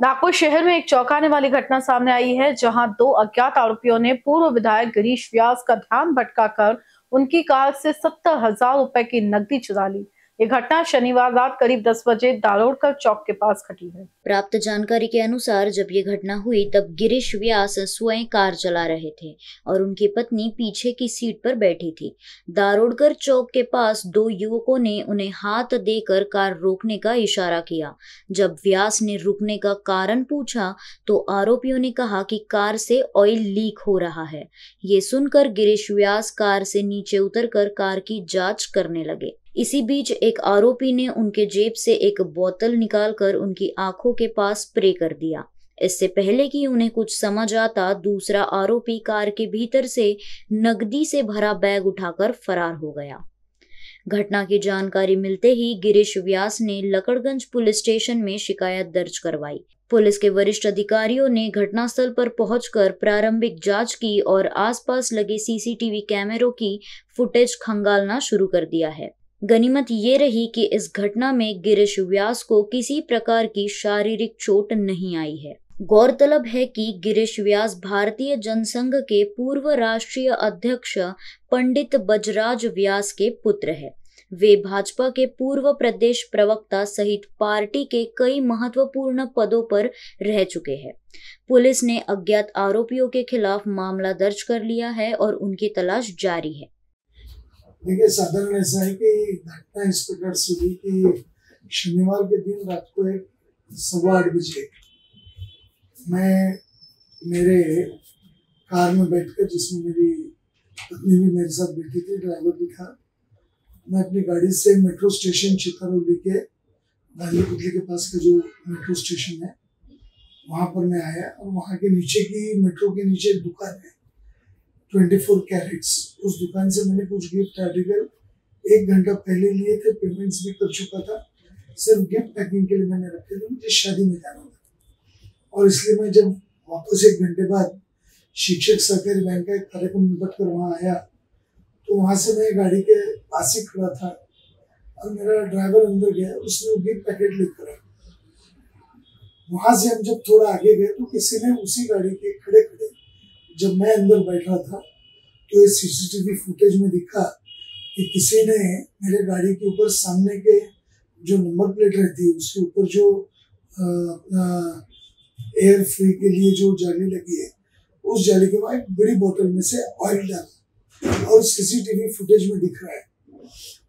नागपुर शहर में एक चौंकाने वाली घटना सामने आई है, जहां दो अज्ञात आरोपियों ने पूर्व विधायक गिरीश व्यास का ध्यान भटकाकर उनकी कार से 70,000 रुपए की नकदी चुरा ली। ये घटना शनिवार रात करीब 10 बजे दारोडकर चौक के पास घटी है। प्राप्त जानकारी के अनुसार जब ये घटना हुई तब गिरीश व्यास स्वयं कार चला रहे थे और उनकी पत्नी पीछे की सीट पर बैठी थी। दारोडकर चौक के पास दो युवकों ने उन्हें हाथ देकर कार रोकने का इशारा किया। जब व्यास ने रुकने का कारण पूछा तो आरोपियों ने कहा कि कार से ऑयल लीक हो रहा है। ये सुनकर गिरीश व्यास कार से नीचे उतरकर कार की जांच करने लगे। इसी बीच एक आरोपी ने उनके जेब से एक बोतल निकालकर उनकी आंखों के पास स्प्रे कर दिया। इससे पहले कि उन्हें कुछ समझ आता, दूसरा आरोपी कार के भीतर से नकदी से भरा बैग उठाकर फरार हो गया। घटना की जानकारी मिलते ही गिरीश व्यास ने लकड़गंज पुलिस स्टेशन में शिकायत दर्ज करवाई। पुलिस के वरिष्ठ अधिकारियों ने घटनास्थल पर पहुंचकर प्रारंभिक जांच की और आसपास लगे सीसीटीवी कैमरों की फुटेज खंगालना शुरू कर दिया है। गनीमत ये रही कि इस घटना में गिरीश व्यास को किसी प्रकार की शारीरिक चोट नहीं आई है। गौरतलब है कि गिरीश व्यास भारतीय जनसंघ के पूर्व राष्ट्रीय अध्यक्ष पंडित बजराज व्यास के पुत्र है। वे भाजपा के पूर्व प्रदेश प्रवक्ता सहित पार्टी के कई महत्वपूर्ण पदों पर रह चुके हैं। पुलिस ने अज्ञात आरोपियों के खिलाफ मामला दर्ज कर लिया है और उनकी तलाश जारी है। देखिए, साधारण ऐसा है कि घटना इस प्रकार से हुई कि शनिवार के दिन रात को 8:15 बजे मैं मेरे कार में बैठकर, जिसमें मेरी पत्नी भी मेरे साथ बैठी थी, ड्राइवर भी था, मैं अपनी गाड़ी से मेट्रो स्टेशन चित्तौड़गढ़ के गांधी पुतले के पास का जो मेट्रो स्टेशन है वहाँ पर मैं आया और वहाँ के नीचे की मेट्रो के नीचे एक दुकान है 24 कैरेट्स। उस दुकान से मैंने कुछ गिफ्ट आर्टिकल 1 घंटा पहले लिए थे, पेमेंट्स भी कर चुका था, सिर्फ गिफ्ट पैकिंग के लिए मैंने रखे थे, मुझे शादी में जाना था। और इसलिए मैं जब वापस 1 घंटे बाद शिक्षक सहकारी बैंक का एक कार्यक्रम निपट कर वहाँ आया तो वहाँ से मैं गाड़ी के पास ही खड़ा था और मेरा ड्राइवर अंदर गया, उसने वो गिफ्ट पैकेट लेकर आया। वहाँ से हम जब थोड़ा आगे गए तो किसी ने उसी गाड़ी के खड़े खड़े, जब मैं अंदर बैठा था तो इस सीसीटीवी फुटेज में दिखा कि किसी ने मेरे गाड़ी के ऊपर सामने के जो नंबर प्लेट रहती है उसके ऊपर जो अपना एयर फ्री के लिए जो जाली लगी है, उस जाली के बाद एक बड़ी बोतल में से ऑयल डाला और सीसीटीवी फुटेज में दिख रहा है।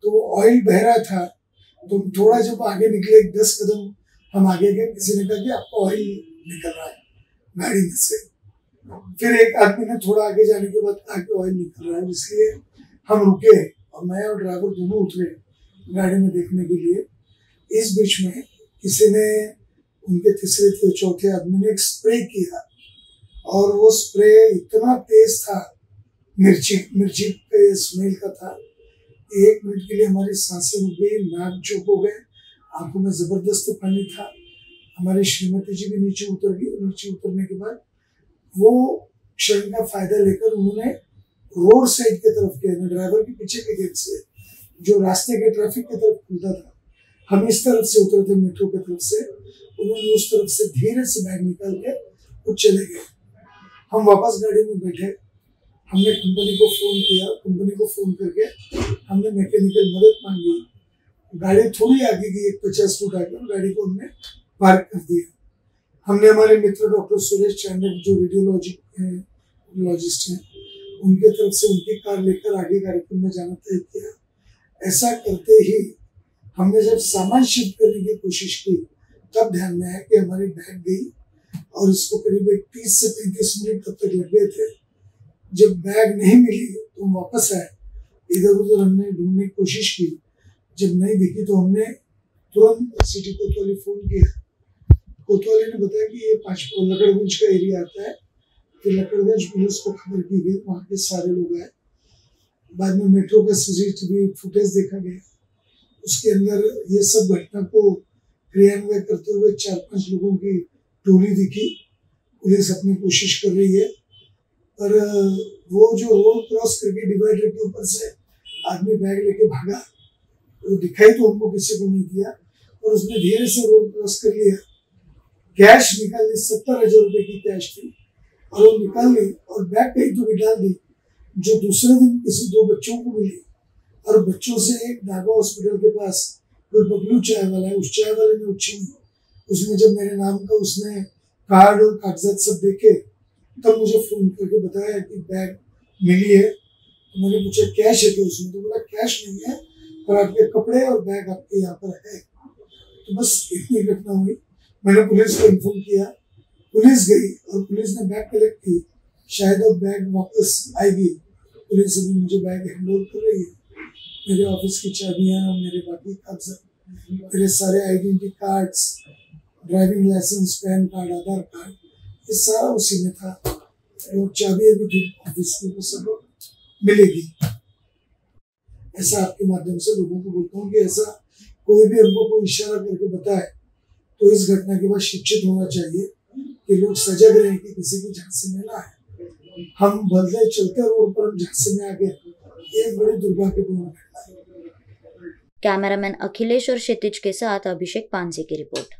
तो वो ऑयल बह रहा था, तो थोड़ा जब आगे निकले 10 कदम हम आगे गए, किसी ने कहा कि आपका ऑयल निकल रहा है गाड़ी में से। फिर एक आदमी ने थोड़ा आगे जाने के बाद कहा कि ऑयल निकल रहा है, इसलिए हम रुके और मैं और ड्राइवर दोनों उतरे गाड़ी में देखने के लिए। इस बीच में किसी ने, उनके तीसरे चौथे आदमी ने एक स्प्रे किया और वो स्प्रे इतना तेज था, मिर्ची के स्मेल का था, 1 मिनट के लिए हमारी सांसें रुक गई, नाक चुप हो गए, आंखों में जबरदस्त पानी था। हमारी श्रीमती जी भी नीचे उतर गई। नीचे उतरने के बाद वो क्षण का फायदा लेकर उन्होंने रोड साइड की तरफ किया, ड्राइवर के पीछे के गेट से जो रास्ते के ट्रैफिक की तरफ खुलता था, हम इस तरफ से उतरे थे मेट्रो की तरफ से, उन्होंने उस तरफ से धीरे से बैग निकाल के वो चले गए। हम वापस गाड़ी में बैठे, हमने कंपनी को फोन किया, कंपनी को फोन करके हमने मैकेनिकल मदद मांगी। गाड़ी थोड़ी आगे गई, 50 फुट आगे, गाड़ी को हमने पार्क कर दिया। हमने हमारे मित्र डॉक्टर सुरेश चांडक जो रेडियोलॉजिस्ट हैं, उनके तरफ से उनकी कार लेकर आगे कार्यक्रम में जाना तय किया। ऐसा करते ही हमने जब सामान शिफ्ट करने की कोशिश की तब ध्यान में आया कि हमारी बैग गई और इसको करीब 30 से 35 मिनट तब तक लग गए थे। जब बैग नहीं मिली तो हम वापस आए, इधर उधर हमने ढूंढने की कोशिश की, जब नहीं दिखी तो हमने तुरंत सिटी कोतवाली फोन किया। कोतवाली ने बताया कि ये लकड़गंज का एरिया आता है। फिर लकड़गंज पुलिस को खबर की गई, वहाँ के सारे लोग आए। बाद में मेट्रो का सीसीटीवी फुटेज देखा गया, उसके अंदर ये सब घटना को क्रियान्वयन करते हुए 4-5 लोगों की टोली दिखी। पुलिस अपनी कोशिश कर रही है, पर वो जो रोड क्रॉस करके डिवाइडर के ऊपर से आदमी बैग लेके भागा, वो दिखाई तो हमको किसी को नहीं दिया और उसने धीरे से रोड क्रॉस कर लिया कैश निकाल ली, 70,000 रुपए की कैश थी और वो निकाल ली और बैग कहीं तो भी डाल दी, जो दूसरे दिन किसी 2 बच्चों को मिली। और बच्चों से एक नागा हॉस्पिटल के पास कोई बबलू चाय वाला है, उस चाय वाले ने उछी, उसमें जब मेरे नाम का उसने कार्ड और कागजात सब देखे तब मुझे फोन करके बताया कि बैग मिली है। तो मैंने पूछा कैश है क्या उसमें, तो बोला कैश नहीं है पर आपके कपड़े और बैग आपके यहाँ पर है। तो बस इतनी घटना हुई। मैंने पुलिस को इन्फॉर्म किया, पुलिस गई और पुलिस ने बैग कलेक्ट की, शायद अब बैग वापस आएगी। पुलिस अभी मुझे बैग हैंडओवर कर रही है, मेरे ऑफिस की चाबियां, मेरे बाकी कागजात, मेरे सारे identity cards, driving licence, PAN card, Aadhaar card, ये सारा उसी में था। और चाबी अभी भी ऑफिस की सब मिलेगी। ऐसा आपके माध्यम से लोगों को बोलता हूँ कि ऐसा कोई भी हमको कोई इशारा करके बताए तो इस घटना के बाद शिक्षित होना चाहिए कि लोग सजग रहें कि किसी की झांसे में ना आए। हम बदले चलते रोड पर हम झांसे में आ गए, ये बड़ी दुर्भाग्यपूर्ण घटना है। कैमरामैन अखिलेश और क्षितिज के साथ अभिषेक पांसे की रिपोर्ट।